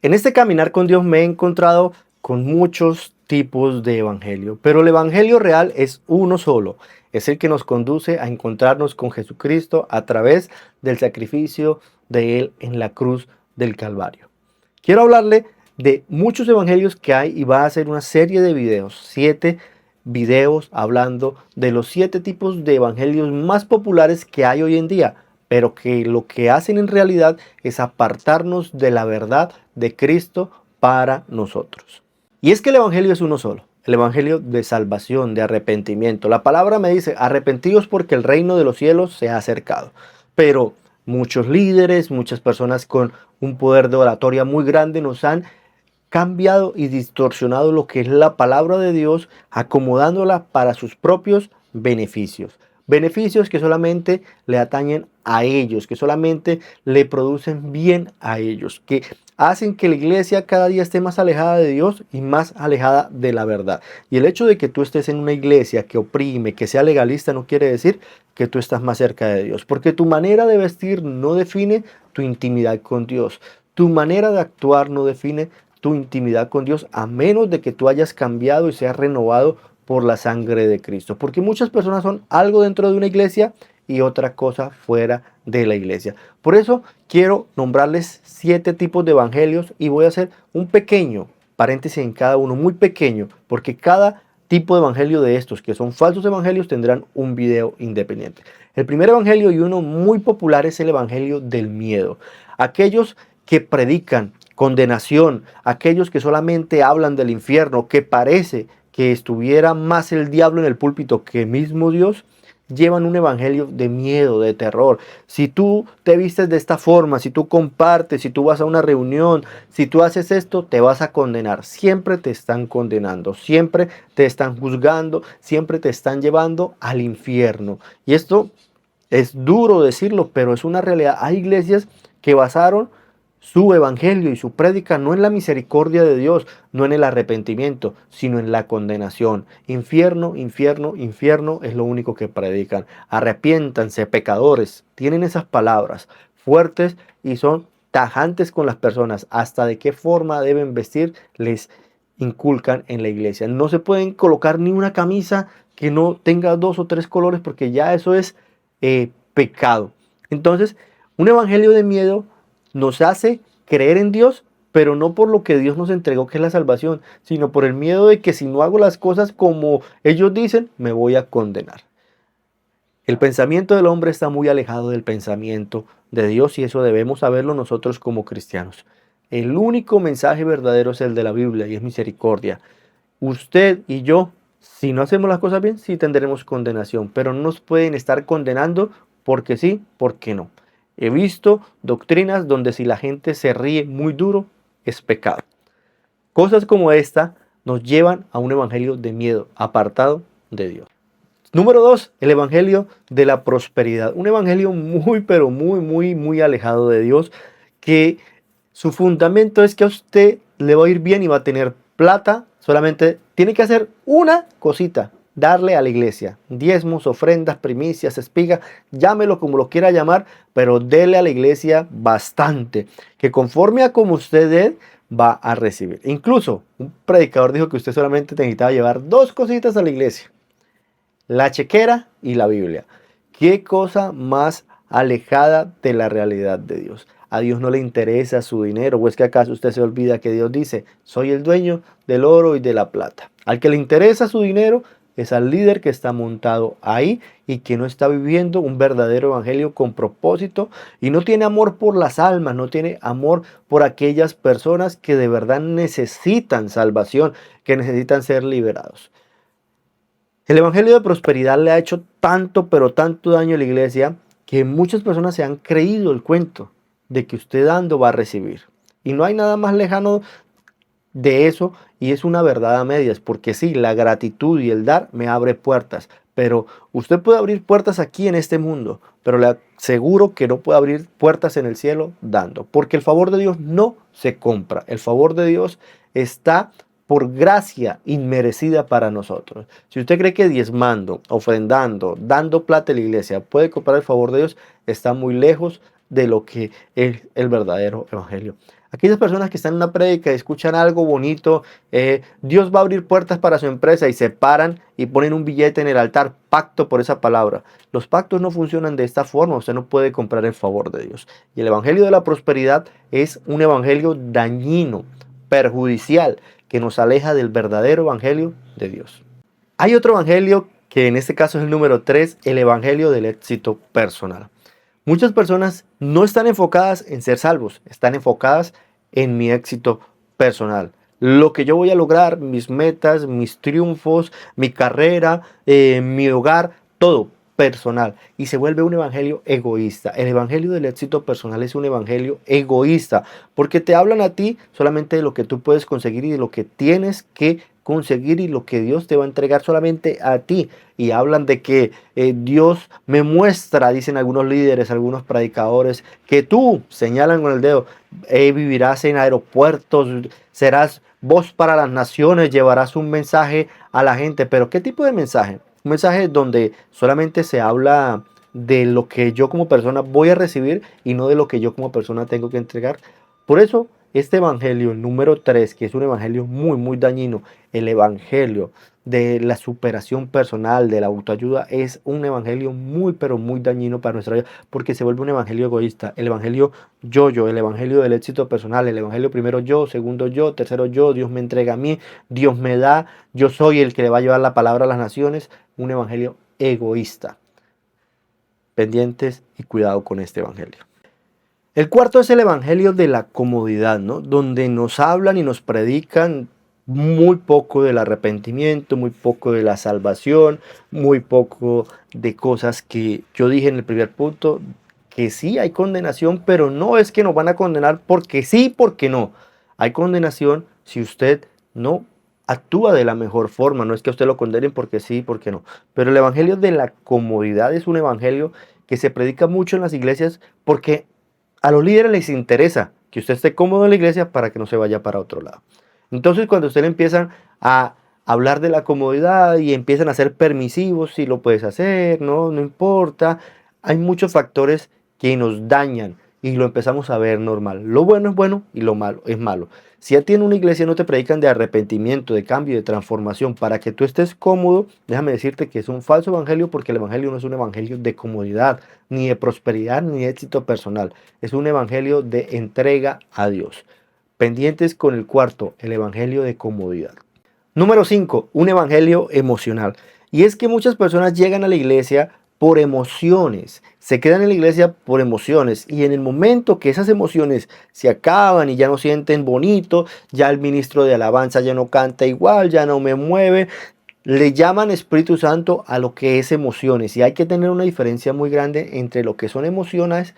En este caminar con Dios me he encontrado con muchos tipos de evangelio, pero el evangelio real es uno solo. Es el que nos conduce a encontrarnos con Jesucristo a través del sacrificio de Él en la cruz del Calvario. Quiero hablarle de muchos evangelios que hay y va a hacer una serie de videos, 7 videos hablando de los 7 tipos de evangelios más populares que hay hoy en día, pero que lo que hacen en realidad es apartarnos de la verdad de Cristo para nosotros. Y es que el evangelio es uno solo, el evangelio de salvación, de arrepentimiento. La palabra me dice, arrepentíos porque el reino de los cielos se ha acercado. Pero muchos líderes, muchas personas con un poder de oratoria muy grande nos han cambiado y distorsionado lo que es la palabra de Dios, acomodándola para sus propios beneficios. Beneficios que solamente le atañen a ellos, que solamente le producen bien a ellos, que hacen que la iglesia cada día esté más alejada de Dios y más alejada de la verdad. Y el hecho de que tú estés en una iglesia que oprime, que sea legalista, no quiere decir que tú estás más cerca de Dios, porque tu manera de vestir no define tu intimidad con Dios. Tu manera de actuar no define tu intimidad con Dios, a menos de que tú hayas cambiado y seas renovado por la sangre de Cristo. Porque muchas personas son algo dentro de una iglesia y otra cosa fuera de la iglesia. Por eso quiero nombrarles 7 tipos de evangelios y voy a hacer un pequeño paréntesis en cada uno, muy pequeño, porque cada tipo de evangelio de estos que son falsos evangelios tendrán un video independiente. El primer evangelio y uno muy popular es el evangelio del miedo. Aquellos que predican condenación, aquellos que solamente hablan del infierno, que parece que estuviera más el diablo en el púlpito que mismo Dios, llevan un evangelio de miedo, de terror. Si tú te vistes de esta forma, si tú compartes, si tú vas a una reunión, si tú haces esto, te vas a condenar. Siempre te están condenando, siempre te están juzgando, siempre te están llevando al infierno. Y esto es duro decirlo, pero es una realidad. Hay iglesias que basaron su evangelio y su prédica no en la misericordia de Dios, no en el arrepentimiento, sino en la condenación. Infierno, infierno, infierno es lo único que predican. Arrepiéntanse, pecadores. Tienen esas palabras fuertes y son tajantes con las personas. Hasta de qué forma deben vestir les inculcan en la iglesia. No se pueden colocar ni una camisa que no tenga 2 o 3 colores porque ya eso es pecado. Entonces, un evangelio de miedo nos hace creer en Dios, pero no por lo que Dios nos entregó, que es la salvación, sino por el miedo de que si no hago las cosas como ellos dicen, me voy a condenar. El pensamiento del hombre está muy alejado del pensamiento de Dios y eso debemos saberlo nosotros como cristianos. El único mensaje verdadero es el de la Biblia y es misericordia. Usted y yo, si no hacemos las cosas bien, sí tendremos condenación, pero no nos pueden estar condenando porque sí, porque no. He visto doctrinas donde si la gente se ríe muy duro, es pecado. Cosas como esta nos llevan a un evangelio de miedo, apartado de Dios. Número 2, el evangelio de la prosperidad. Un evangelio muy, pero muy alejado de Dios, que su fundamento es que a usted le va a ir bien y va a tener plata. Solamente tiene que hacer una cosita: darle a la iglesia, diezmos, ofrendas, primicias, espiga, llámelo como lo quiera llamar, pero dele a la iglesia bastante, que conforme a como usted dé, va a recibir. Incluso un predicador dijo que usted solamente necesitaba llevar 2 cositas a la iglesia: la chequera y la Biblia. ¿Qué cosa más alejada de la realidad de Dios? A Dios no le interesa su dinero, o es que acaso usted se olvida que Dios dice: soy el dueño del oro y de la plata. Al que le interesa su dinero es al líder que está montado ahí y que no está viviendo un verdadero evangelio con propósito y no tiene amor por las almas, no tiene amor por aquellas personas que de verdad necesitan salvación, que necesitan ser liberados. El evangelio de prosperidad le ha hecho tanto, pero tanto daño a la iglesia que muchas personas se han creído el cuento de que usted dando va a recibir. Y no hay nada más lejano de eso, y es una verdad a medias, porque sí, la gratitud y el dar me abre puertas, pero usted puede abrir puertas aquí en este mundo, pero le aseguro que no puede abrir puertas en el cielo dando, porque el favor de Dios no se compra. El favor de Dios está por gracia inmerecida para nosotros. Si usted cree que diezmando, ofrendando, dando plata a la iglesia puede comprar el favor de Dios, está muy lejos de lo que es el verdadero evangelio. Aquellas personas que están en una prédica y escuchan algo bonito, Dios va a abrir puertas para su empresa y se paran y ponen un billete en el altar, pacto por esa palabra. Los pactos no funcionan de esta forma, usted no puede comprar el favor de Dios. Y el evangelio de la prosperidad es un evangelio dañino, perjudicial, que nos aleja del verdadero evangelio de Dios. Hay otro evangelio que en este caso es el número 3, el evangelio del éxito personal. Muchas personas no están enfocadas en ser salvos, están enfocadas en mi éxito personal. Lo que yo voy a lograr, mis metas, mis triunfos, mi carrera, mi hogar, todo personal. Y se vuelve un evangelio egoísta. El evangelio del éxito personal es un evangelio egoísta, porque te hablan a ti solamente de lo que tú puedes conseguir y de lo que tienes que conseguir y lo que Dios te va a entregar solamente a ti. Y hablan de que Dios me muestra, dicen algunos líderes, algunos predicadores, que tú, señalan con el dedo, vivirás en aeropuertos, serás voz para las naciones, llevarás un mensaje a la gente. Pero ¿qué tipo de mensaje? Un mensaje donde solamente se habla de lo que yo como persona voy a recibir y no de lo que yo como persona tengo que entregar. Por eso, este evangelio, el número 3, que es un evangelio muy, muy dañino, el evangelio de la superación personal, de la autoayuda, es un evangelio muy, pero muy dañino para nuestra vida, porque se vuelve un evangelio egoísta, el evangelio yo, el evangelio del éxito personal, el evangelio primero yo, segundo yo, tercero yo, Dios me entrega a mí, Dios me da, yo soy el que le va a llevar la palabra a las naciones, un evangelio egoísta. Pendientes y cuidado con este evangelio. El cuarto es el evangelio de la comodidad, ¿no? Donde nos hablan y nos predican muy poco del arrepentimiento, muy poco de la salvación, muy poco de cosas que yo dije en el primer punto, que sí hay condenación, pero no es que nos van a condenar porque sí, porque no. Hay condenación si usted no actúa de la mejor forma, no es que a usted lo condenen porque sí, porque no. Pero el evangelio de la comodidad es un evangelio que se predica mucho en las iglesias porque a los líderes les interesa que usted esté cómodo en la iglesia para que no se vaya para otro lado. Entonces, cuando usted le empiezan a hablar de la comodidad y empiezan a ser permisivos, si lo puedes hacer, no importa, hay muchos factores que nos dañan y lo empezamos a ver normal. Lo bueno es bueno y lo malo es malo. Si a ti en una iglesia no te predican de arrepentimiento, de cambio, de transformación para que tú estés cómodo, déjame decirte que es un falso evangelio, porque el evangelio no es un evangelio de comodidad, ni de prosperidad, ni de éxito personal. Es un evangelio de entrega a Dios. Pendientes con el cuarto, el evangelio de comodidad. Número 5, un evangelio emocional. Y es que muchas personas llegan a la iglesia por emociones, se quedan en la iglesia por emociones, y en el momento que esas emociones se acaban y ya no sienten bonito, ya el ministro de alabanza ya no canta igual, ya no me mueve, le llaman Espíritu Santo a lo que es emociones, y hay que tener una diferencia muy grande entre lo que son emociones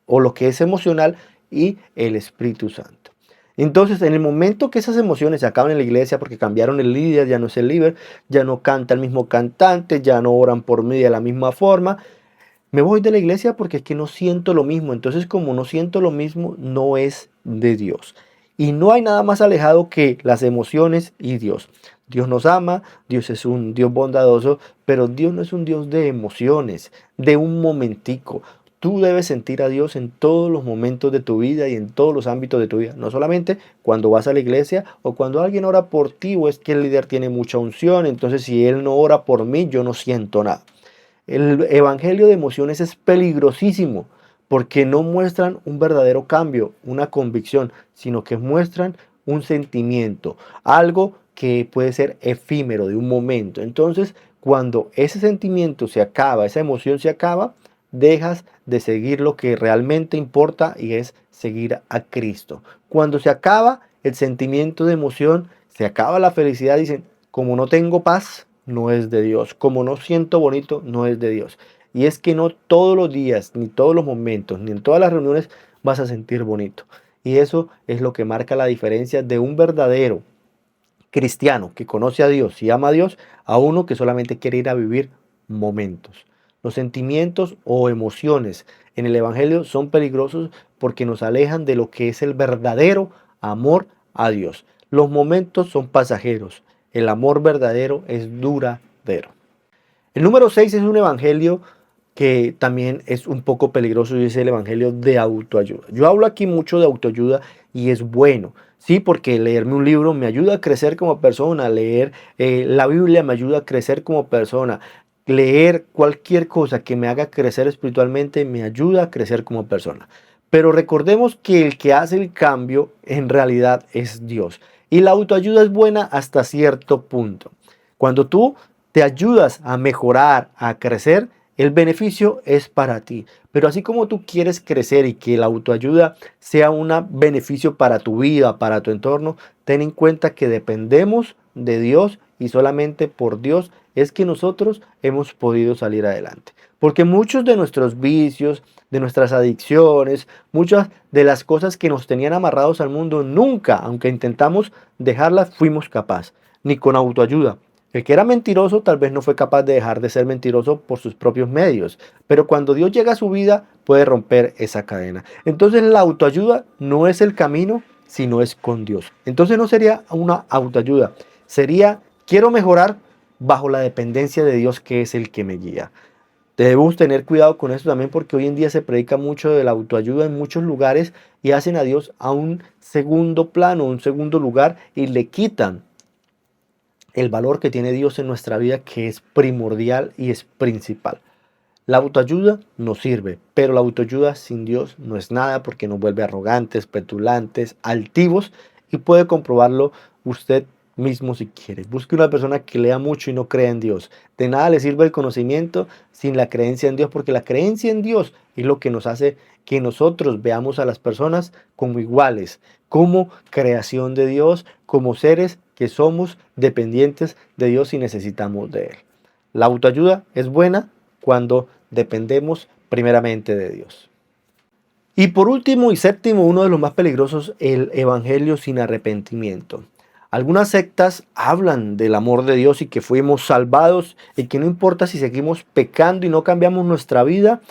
o lo que es emocional y el Espíritu Santo. Entonces, en el momento que esas emociones se acaban en la iglesia porque cambiaron el líder, ya no es el líder, ya no canta el mismo cantante, ya no oran por mí de la misma forma, me voy de la iglesia porque es que no siento lo mismo. Entonces, como no siento lo mismo, no es de Dios. Y no hay nada más alejado que las emociones y Dios. Dios nos ama, Dios es un Dios bondadoso, pero Dios no es un Dios de emociones, de un momentico. Tú debes sentir a Dios en todos los momentos de tu vida y en todos los ámbitos de tu vida. No solamente cuando vas a la iglesia o cuando alguien ora por ti o es que el líder tiene mucha unción. Entonces si él no ora por mí, yo no siento nada. El evangelio de emociones es peligrosísimo porque no muestran un verdadero cambio, una convicción, sino que muestran un sentimiento, algo que puede ser efímero de un momento. Entonces, cuando ese sentimiento se acaba, esa emoción se acaba, dejas de seguir lo que realmente importa y es seguir a Cristo. Cuando se acaba el sentimiento de emoción, se acaba la felicidad, dicen, como no tengo paz, no es de Dios. Como no siento bonito, no es de Dios. Y es que no todos los días, ni todos los momentos, ni en todas las reuniones vas a sentir bonito. Y eso es lo que marca la diferencia de un verdadero cristiano que conoce a Dios y ama a Dios a uno que solamente quiere ir a vivir momentos. Los sentimientos o emociones en el Evangelio son peligrosos porque nos alejan de lo que es el verdadero amor a Dios. Los momentos son pasajeros. El amor verdadero es duradero. El número 6 es un evangelio que también es un poco peligroso y es el evangelio de autoayuda. Yo hablo aquí mucho de autoayuda y es bueno. Sí, porque leerme un libro me ayuda a crecer como persona, leer la Biblia me ayuda a crecer como persona, leer cualquier cosa que me haga crecer espiritualmente me ayuda a crecer como persona. Pero recordemos que el que hace el cambio en realidad es Dios. Y la autoayuda es buena hasta cierto punto. Cuando tú te ayudas a mejorar, a crecer, el beneficio es para ti. Pero así como tú quieres crecer y que la autoayuda sea un beneficio para tu vida, para tu entorno, ten en cuenta que dependemos de Dios y solamente por Dios es que nosotros hemos podido salir adelante. Porque muchos de nuestros vicios, de nuestras adicciones, muchas de las cosas que nos tenían amarrados al mundo, nunca, aunque intentamos dejarlas, fuimos capaces, ni con autoayuda. El que era mentiroso tal vez no fue capaz de dejar de ser mentiroso por sus propios medios, pero cuando Dios llega a su vida puede romper esa cadena. Entonces la autoayuda no es el camino, sino es con Dios. Entonces no sería una autoayuda, sería quiero mejorar bajo la dependencia de Dios, que es el que me guía. Debemos tener cuidado con esto también, porque hoy en día se predica mucho de la autoayuda en muchos lugares y hacen a Dios a un segundo plano, un segundo lugar, y le quitan el valor que tiene Dios en nuestra vida, que es primordial y es principal. La autoayuda nos sirve, pero la autoayuda sin Dios no es nada, porque nos vuelve arrogantes, petulantes, altivos, y puede comprobarlo usted mismo si quiere. Busque una persona que lea mucho y no crea en Dios. De nada le sirve el conocimiento sin la creencia en Dios, porque la creencia en Dios es lo que nos hace que nosotros veamos a las personas como iguales, como creación de Dios, como seres que somos dependientes de Dios y necesitamos de Él. La autoayuda es buena cuando dependemos primeramente de Dios. Y por último y séptimo, uno de los más peligrosos, el evangelio sin arrepentimiento. Algunas sectas hablan del amor de Dios y que fuimos salvados y que no importa si seguimos pecando y no cambiamos nuestra vida,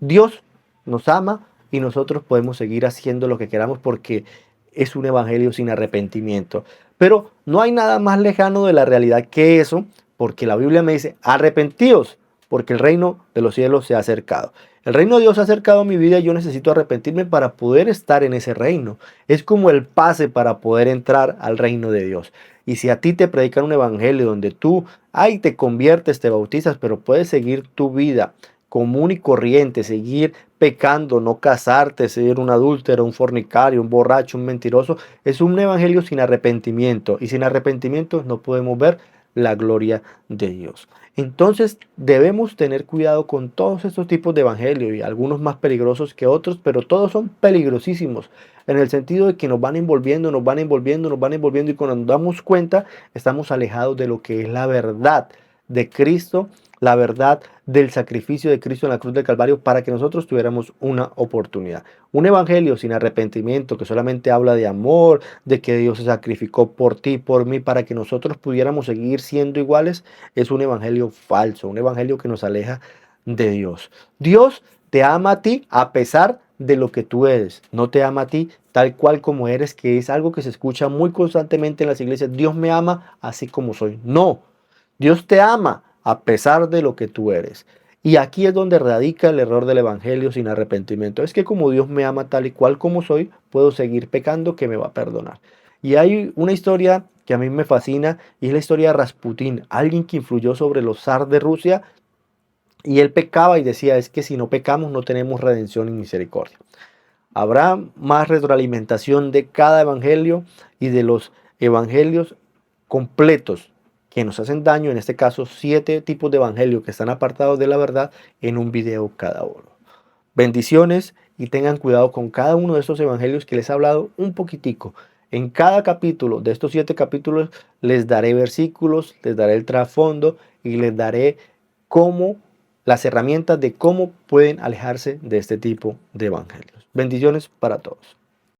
Dios nos ama y nosotros podemos seguir haciendo lo que queramos, porque es un evangelio sin arrepentimiento. Pero no hay nada más lejano de la realidad que eso, porque la Biblia me dice, arrepentíos, porque el reino de los cielos se ha acercado. El reino de Dios se ha acercado a mi vida y yo necesito arrepentirme para poder estar en ese reino. Es como el pase para poder entrar al reino de Dios. Y si a ti te predican un evangelio donde tú, te conviertes, te bautizas, pero puedes seguir tu vida común y corriente, seguir pecando, no casarte, ser un adúltero, un fornicario, un borracho, un mentiroso, es un evangelio sin arrepentimiento, y sin arrepentimiento no podemos ver la gloria de Dios. Entonces debemos tener cuidado con todos estos tipos de evangelio, y algunos más peligrosos que otros, pero todos son peligrosísimos en el sentido de que nos van envolviendo, nos van envolviendo, nos van envolviendo, y cuando nos damos cuenta estamos alejados de lo que es la verdad de Cristo, la verdad del sacrificio de Cristo en la cruz del Calvario, para que nosotros tuviéramos una oportunidad. Un evangelio sin arrepentimiento, que solamente habla de amor, de que Dios se sacrificó por ti, por mí, para que nosotros pudiéramos seguir siendo iguales, es un evangelio falso, un evangelio que nos aleja de Dios. Dios te ama a ti a pesar de lo que tú eres, no te ama a ti tal cual como eres, que es algo que se escucha muy constantemente en las iglesias. Dios me ama así como soy. No, Dios te ama a pesar de lo que tú eres. Y aquí es donde radica el error del evangelio sin arrepentimiento. Es que como Dios me ama tal y cual como soy, puedo seguir pecando, que me va a perdonar. Y hay una historia que a mí me fascina, y es la historia de Rasputín, alguien que influyó sobre los zar de Rusia, y él pecaba y decía, es que si no pecamos no tenemos redención y misericordia. Habrá más retroalimentación de cada evangelio y de los evangelios completos que nos hacen daño, en este caso 7 tipos de evangelio que están apartados de la verdad, en un video cada uno. Bendiciones, y tengan cuidado con cada uno de estos evangelios que les he hablado un poquitico. En cada capítulo de estos 7 capítulos les daré versículos, les daré el trasfondo y les daré las herramientas de cómo pueden alejarse de este tipo de evangelios. Bendiciones para todos.